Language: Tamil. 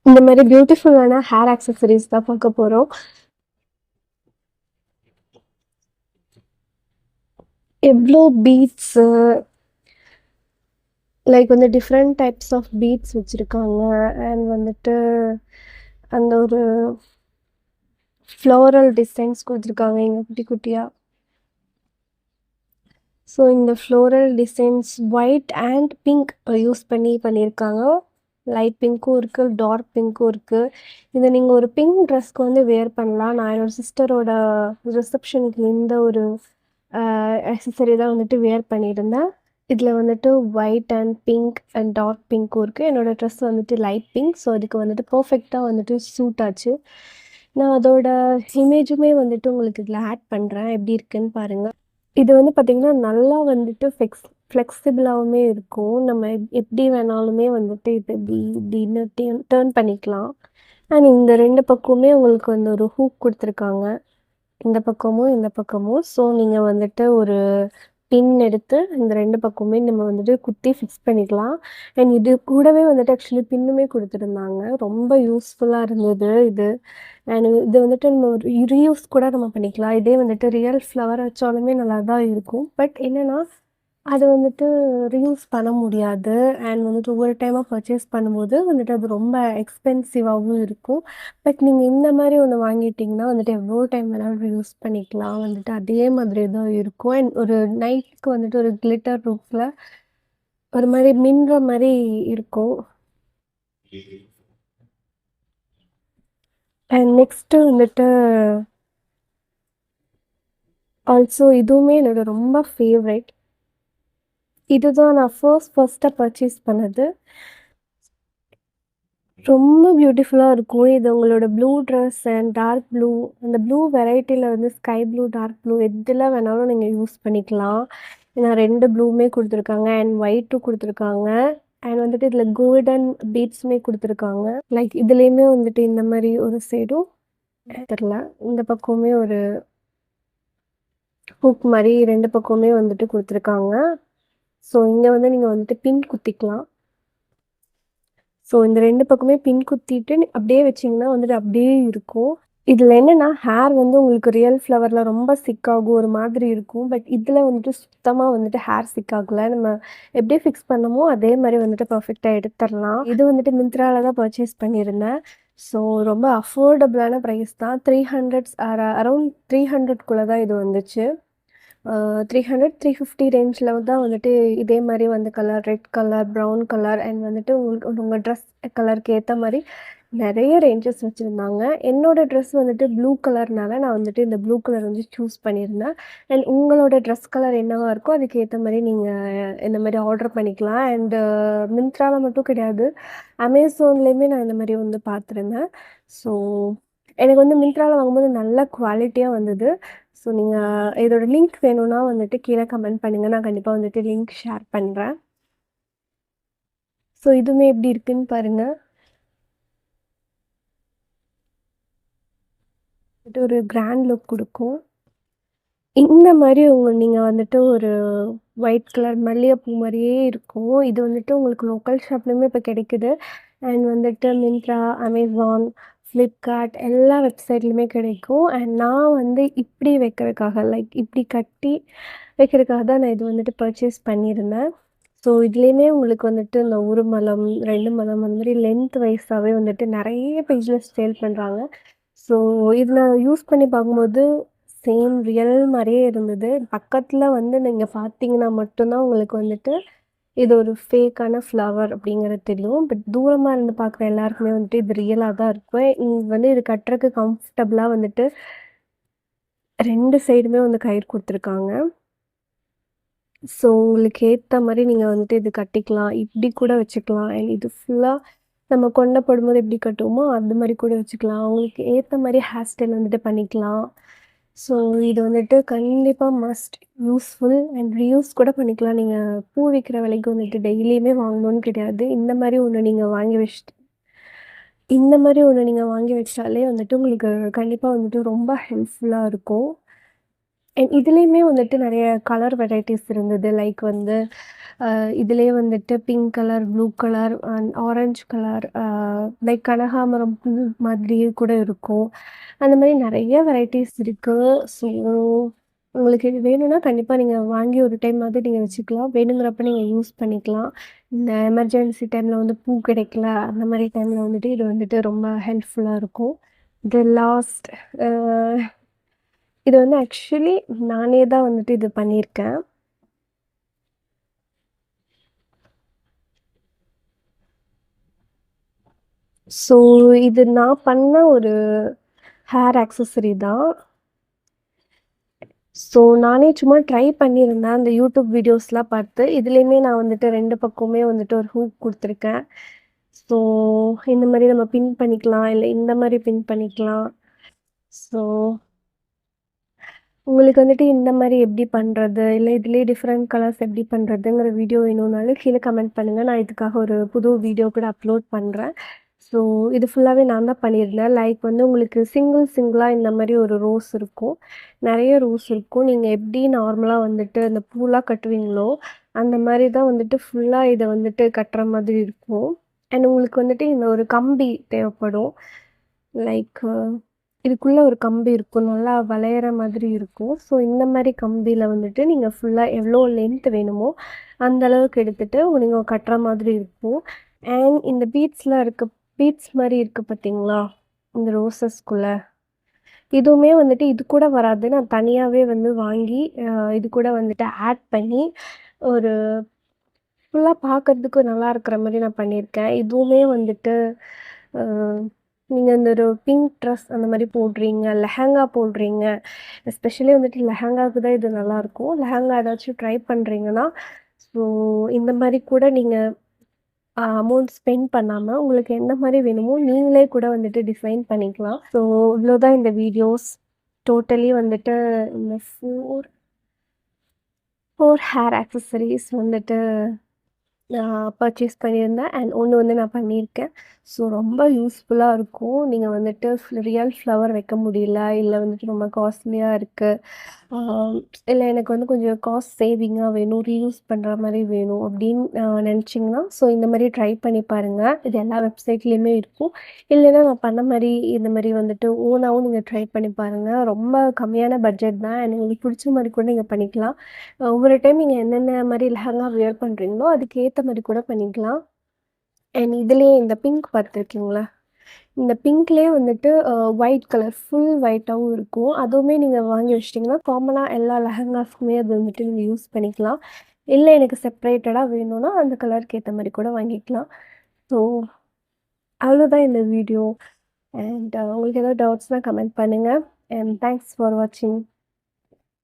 இந்த மாரி பியூட்டிஃபுல்லான ஹேர் ஆக்சஸரீஸ் தான் பார்க்க போறோம். எவ்ளோ பீட்ஸு லைக் வந்து டிஃப்ரெண்ட் டைப்ஸ் ஆஃப் பீட்ஸ் வச்சிருக்காங்க. அண்ட் வந்துட்டு அந்த ஒரு ஃப்ளோரல் டிசைன்ஸ் குடுத்துருக்காங்க இங்க குட்டி குட்டியா. ஸோ இந்த floral designs white and pink use பண்ணி பண்ணியிருக்காங்க. லைட் பிங்க்கும் இருக்கு, டார்க் பிங்க்கும் இருக்கு. இத நீங்க ஒரு பிங்க் ட்ரெஸ்க்கு வந்து வேர் பண்ணலாம். நான் என்னோட சிஸ்டரோட ரிசப்ஷனுக்கு இந்த ஒரு ஆக்சஸரி தான் வந்துட்டு வேர் பண்ணியிருந்தேன். இதில வந்துட்டு white and pink and dark பிங்க்கும் இருக்கு. என்னோட ட்ரெஸ் வந்துட்டு லைட் பிங்க். ஸோ அதுக்கு வந்துட்டு பெர்ஃபெக்ட்டா வந்துட்டு சூட் ஆச்சு. நான் அதோட இமேஜுமே வந்துட்டு உங்களுக்கு இதில ஆட் பண்றேன். எப்படி இருக்குன்னு பாருங்க. இது வந்து பார்த்தீங்கன்னா, நல்லா வந்துட்டு ஃப்ளெக்சிபிளாவுமே இருக்கும். நம்ம எப்படி வேணாலுமே வந்துட்டு இது இப்படி இப்படின்னு டர்ன் பண்ணிக்கலாம். அண்ட் இந்த 2 பக்கமுமே உங்களுக்கு வந்து ஒரு ஹூக் குடுத்துருக்காங்க. இந்த பக்கமும், இந்த பக்கமும். ஸோ நீங்க வந்துட்டு ஒரு பின் எடுத்து இந்த 2 பக்கமுமே நம்ம வந்துட்டு குத்தி ஃபிக்ஸ் பண்ணிக்கலாம். அண்ட் இது கூடவே வந்துட்டு ஆக்சுவலி பின்னுமே குடுத்துருந்தாங்க. ரொம்ப யூஸ்ஃபுல்லா இருந்தது இது. அண்ட் இது வந்துட்டு நம்ம ஒரு ரீயூஸ் கூட நம்ம பண்ணிக்கலாம். இதே வந்துட்டு ரியல் ஃப்ளவர் வச்சாலுமே நல்லா தான் இருக்கும். பட் என்னன்னா, அது வந்துட்டு ரீயூஸ் பண்ண முடியாது. அண்ட் வந்துட்டு ஒவ்வொரு டைமா பர்ச்சேஸ் பண்ணும்போது வந்துட்டு அது ரொம்ப எக்ஸ்பென்சிவாவும் இருக்கும். பட் நீங்க இந்த மாரி ஒண்ணு வாங்கிட்டீங்கன்னா வந்துட்டு எவ்வளோ டைம் வேணாலும் ரீயூஸ் பண்ணிக்கலாம். வந்துட்டு அதே மாதிரி தான் இருக்கும். அண்ட் ஒரு நைட்க்கு வந்துட்டு ஒரு கிளிட்டர் ரூஃப்ல ஒரு மாரி மின்ற மாரி இருக்கும். அண்ட் நெக்ஸ்ட்டு வந்துட்டு ஆல்சோ இதுவுமே என்னோட ரொம்ப ஃபேவரைட். இதுதான் நான் ஃபர்ஸ்ட்டா பர்ச்சேஸ் பண்ணது. ரொம்ப பியூட்டிஃபுல்லா இருக்கும். இது உங்களோட blue dress and dark blue அந்த ப்ளூ வெரைட்டில வந்து ஸ்கை ப்ளூ, டார்க் ப்ளூ எதுல வேணாலும் நீங்க யூஸ் பண்ணிக்கலாம். ஏன்னா 2 ப்ளூவுமே குடுத்துருக்காங்க அண்ட் ஒயிட்டும் குடுத்துருக்காங்க. அண்ட் வந்துட்டு இதில கோல்டன் பீட்ஸுமே குடுத்துருக்காங்க. லைக் இதுலயுமே வந்துட்டு இந்த மாரி ஒரு சைடும் தெர்ல. இந்த பக்கமுமே ஒரு ஹூக் மாரி 2 பக்கமுமே வந்துட்டு குடுத்துருக்காங்க. ஸோ இங்க வந்து நீங்க வந்துட்டு பின் குத்திக்கலாம். ஸோ இந்த 2 பக்கமே பின் குத்திட்டு அப்படியே வச்சீங்கன்னா வந்துட்டு அப்படியே இருக்கும். இதில என்னன்னா, ஹேர் வந்து உங்களுக்கு ரியல் ஃப்ளவர்ல ரொம்ப சிக் ஆகும். ஒரு மாதிரி இருக்கும். பட் இதில வந்துட்டு சுத்தமா வந்துட்டு ஹேர் சிக் ஆகல. நம்ம எப்படி ஃபிக்ஸ் பண்ணமோ, அதே மாரி வந்துட்டு பெர்ஃபெக்ட்டா எடுத்துரலாம். இது வந்துட்டு மிந்த்ரால தான் பர்ச்சேஸ் பண்ணியிருந்தேன். ஸோ ரொம்ப அஃபோர்டபுளான பிரைஸ் தான். 300 அரவுண்ட் 300க்குள்ள தான் இது வந்துச்சு. 300, 350 ரேஞ்சில தான் வந்துட்டு இதே மாரி வந்து colour, red colour, brown colour and வந்துட்டு உங்களுக்கு உங்க ட்ரெஸ் கலருக்கு ஏத்த மாரி நெறைய ரேஞ்சஸ் வச்சிருந்தாங்க. என்னோட ட்ரெஸ் வந்துட்டு ப்ளூ கலர்னால நான் வந்துட்டு இந்த ப்ளூ கலர் வந்து சூஸ் பண்ணியிருந்தேன். அண்ட் உங்களோட ட்ரெஸ் கலர் என்னவா இருக்கோ அதுக்கு ஏத்த மாரி நீங்க இந்த மாரி ஆர்டர் பண்ணிக்கலாம். அண்ட் மிந்த்ரால மட்டும் கிடையாது. அமேசான்லயுமே நான் இந்த மாரி வந்து பார்த்துருந்தேன். ஸோ எனக்கு வந்து மிந்த்ரால வாங்கும்போது நல்ல குவாலிட்டியா வந்தது. ஸோ நீங்க இதோட லிங்க் வேணும்னா வந்துட்டு கீழ கமெண்ட் பண்ணுங்க. நான் கண்டிப்பா வந்துட்டு லிங்க் ஷேர் பண்றேன். ஸோ இதுவுமே எப்படி இருக்குன்னு பாருங்க. இது ஒரு கிராண்ட் லுக் குடுக்கும். இந்த மாரி நீங்க வந்துட்டு ஒரு ஒயிட் கலர் மல்லிகைப்பூ மாரியே இருக்கும். இது வந்துட்டு உங்களுக்கு லோக்கல் ஷாப்லயுமே இப்ப கிடைக்குது. அண்ட் வந்துட்டு மிந்த்ரா, அமேசான், ஃப்ளிப்கார்ட் எல்லா வெப்சைட்லயுமே கிடைக்கும். அண்ட் நான் வந்து இப்படி வைக்கிறதுக்காக லைக் இப்படி கட்டி வைக்கிறதுக்காக தான் நான் இது வந்துட்டு பர்ச்சேஸ் பண்ணியிருந்தேன். ஸோ இதுலயுமே உங்களுக்கு வந்துட்டு இந்த 1 முழம், 2 முழம் அந்த மாரி லென்த் வைஸாவே வந்துட்டு நெறைய பேஜ்ல சேல் பண்றாங்க. ஸோ இது நான் யூஸ் பண்ணி பார்க்கும்போது சேம் ரியல் மாரியே இருந்தது. பக்கத்துல வந்து நீங்க பார்த்தீங்கன்னா மட்டும் தான் உங்களுக்கு வந்துட்டு, இது ஒரு ஃபேக்கான ஃப்ளவர் அப்படிங்கிறது தெரியும். பட் தூரமா இருந்து பார்க்குற எல்லாருக்குமே வந்துட்டு இது ரியலா தான் இருக்கும். வந்து இது கட்டுறக்கு கம்ஃபர்டபுளா வந்துட்டு 2 சைடுமே வந்து கயிறு குடுத்துருக்காங்க. ஸோ உங்களுக்கு ஏத்த மாரி நீங்க வந்துட்டு இது கட்டிக்கலாம். இப்படி கூட வச்சுக்கலாம். அண்ட் இது ஃபுல்லா நம்ம கொண்ட போடும்போது எப்படி கட்டுவோமோ, அந்த மாரி கூட வச்சுக்கலாம். உங்களுக்கு ஏத்த மாரி ஹேர் ஸ்டைல் வந்துட்டு பண்ணிக்கலாம். ஸோ இது வந்துட்டு கண்டிப்பா மஸ்ட் யூஸ்ஃபுல் அண்ட் ரீயூஸ் கூட பண்ணிக்கலாம். நீங்க பூ விக்கிற விலைக்கு வந்துட்டு டெய்லியுமே வாங்கணும்னு கிடையாது. இந்த மாரி ஒண்ணு நீங்க வாங்கி வச்சாலே வந்துட்டு உங்களுக்கு கண்டிப்பா வந்துட்டு ரொம்ப ஹெல்ப்ஃபுல்லா இருக்கும். இதுலயுமே வந்துட்டு நெறைய கலர் வெரைட்டிஸ் இருந்தது. லைக் வந்து இதுலயே வந்துட்டு pink colour, blue colour and orange colour like கனகாமரம் பூ மாதிரியே கூட இருக்கும். அந்த மாரி நெறைய வெரைட்டீஸ் இருக்கு. ஸோ உங்களுக்கு இது வேணும்னா கண்டிப்பா நீங்க வாங்கி ஒரு டைமாவது நீங்க வச்சுக்கலாம். வேணுங்கிறப்ப நீங்க யூஸ் பண்ணிக்கலாம். இந்த எமர்ஜென்சி டைம்ல வந்து பூ கிடைக்கல, அந்த மாரி டைம்ல வந்துட்டு இது வந்துட்டு ரொம்ப ஹெல்ப்ஃபுல்லா இருக்கும். இது லாஸ்ட் அ இது வந்து ஆக்சுவலி நானே தான் வந்துட்டு இது பண்ணியிருக்கேன். ஸோ இது நான் பண்ண ஒரு ஹேர் ஆக்சஸரி தான். ஸோ நானே சும்மா ட்ரை பண்ணியிருந்தேன். அந்த யூடியூப் வீடியோஸ்லாம் பார்த்து. இதுலயுமே நான் வந்துட்டு 2 பக்கமுமே வந்துட்டு ஒரு ஹூக் குடுத்துருக்கேன். ஸோ இந்த மாரி நம்ம பின் பண்ணிக்கலாம். இல்ல இந்த மாரி பின் பண்ணிக்கலாம். ஸோ உங்களுக்கு வந்துட்டு இந்த மாரி எப்படி பண்றது? இல்ல இதுலயே டிஃபரெண்ட் கலர்ஸ் எப்படி பண்றதுங்கிற வீடியோ வேணும்னாலும் கீழ கமெண்ட் பண்ணுங்க. நான் இதுக்காக ஒரு புது வீடியோ கூட அப்லோட் பண்றேன். ஸோ இது ஃபுல்லாவே நான் தான் பண்ணியிருந்தேன். லைக் வந்து உங்களுக்கு சிங்கிளா இந்த மாரி ஒரு ரோஸ் இருக்கும். நெறைய ரோஸ் இருக்கும். நீங்க எப்படி நார்மலா வந்துட்டு அந்த பூலாம் கட்டுவீங்களோ, அந்த மாரி தான் வந்துட்டு ஃபுல்லா இத வந்துட்டு கட்டுற மாதிரி இருக்கும். அண்ட் உங்களுக்கு வந்துட்டு இந்த ஒரு கம்பி தேவைப்படும். லைக் இதுக்குள்ள ஒரு கம்பி இருக்கும். நல்லா வளையிற மாதிரி இருக்கும். ஸோ இந்த மாரி கம்பியில வந்துட்டு நீங்க ஃபுல்லா எவ்வளோ லென்த் வேணுமோ, அந்த அளவுக்கு எடுத்துட்டு நீங்க கட்டுற மாதிரி இருக்கும். அண்ட் இந்த பீட்ஸ் மாரி இருக்கு பார்த்தீங்களா? இந்த ரோசஸ்க்குள்ள. இதுவுமே வந்துட்டு இது கூட வராது. நான் தனியாவே வந்து வாங்கி இது கூட வந்துட்டு ஆட் பண்ணி ஒரு ஃபுல்லா பார்க்கறதுக்கு நல்லா இருக்கிற மாரி நான் பண்ணியிருக்கேன். இதுவுமே வந்துட்டு அ நீங்க இந்த ஒரு பிங்க் ட்ரெஸ் அந்த மாரி போடுறீங்க, லெஹெங்கா போடுறீங்க. எஸ்பெஷலி வந்துட்டு லெஹெங்காவுக்கு தான் இது நல்லாயிருக்கும். லெஹெங்கா ஏதாச்சும் ட்ரை பண்றீங்கன்னா, ஸோ இந்த மாரி கூட நீங்க அமௌண்ட் ஸ்பெண்ட் பண்ணாம, உங்களுக்கு எந்த மாரி வேணுமோ நீங்களே கூட வந்துட்டு டிசைன் பண்ணிக்கலாம். ஸோ இவ்வளோதான் இந்த வீடியோஸ். டோட்டலி வந்துட்டு இந்த 4 ஹேர் ஆக்சஸரீஸ் வந்துட்டு நான் பர்ச்சேஸ் பண்ணியிருந்தேன். அண்ட் ஒண்ணு வந்து நான் பண்ணியிருக்கேன். ஸோ ரொம்ப யூஸ்ஃபுல்லா இருக்கும். நீங்க வந்துட்டு ரியல் ஃப்ளவர் வைக்க முடியல, இல்ல வந்துட்டு ரொம்ப காஸ்ட்லியா இருக்கு. ஆ இல்ல எனக்கு வந்து கொஞ்சம் காஸ்ட் சேவிங்கா வேணும், ரீயூஸ் பண்ற மாரி வேணும் அப்படின்னு நெனச்சீங்கன்னா, ஸோ இந்த மாரி ட்ரை பண்ணி பாருங்க. இது எல்லா வெப்சைட்லயுமே இருக்கும். இல்லைன்னா நான் பண்ண மாரி இந்த மாரி வந்துட்டு ஓனாவும் நீங்க ட்ரை பண்ணி பாருங்க. ரொம்ப கம்மியான பட்ஜெட் தான். அண்ட் உங்களுக்கு புடிச்ச மாரி கூட நீங்க பண்ணிக்கலாம். ஒவ்வொரு டைம் நீங்க என்னென்ன மாரி லெஹங்கா வியர் பண்றீங்களோ, அதுக்கு ஏத்த மாரி கூட பண்ணிக்கலாம். அண்ட் இதுலயே இந்த பிங்க் பார்த்துருக்கீங்களா? இந்த பிங்க்லயே வந்துட்டு ஒயிட் கலர் ஃபுல் ஒயிட்டாவும் இருக்கும். அதுவுமே நீங்க வாங்கி வச்சுட்டீங்கன்னா, காமனா எல்லா லெஹங்காஸ்க்குமே அது வந்துட்டு நீங்க யூஸ் பண்ணிக்கலாம். இல்ல எனக்கு செப்பரேட்டடா வேணும்னா, அந்த கலருக்கு ஏத்த மாரி கூட வாங்கிக்கலாம். ஸோ அவ்வளோதான் இந்த வீடியோ. அண்ட் உங்களுக்கு ஏதாவது டவுட்ஸ்னா கமெண்ட் பண்ணுங்க. அண்ட் தேங்க்ஸ் ஃபார் வாட்சிங்.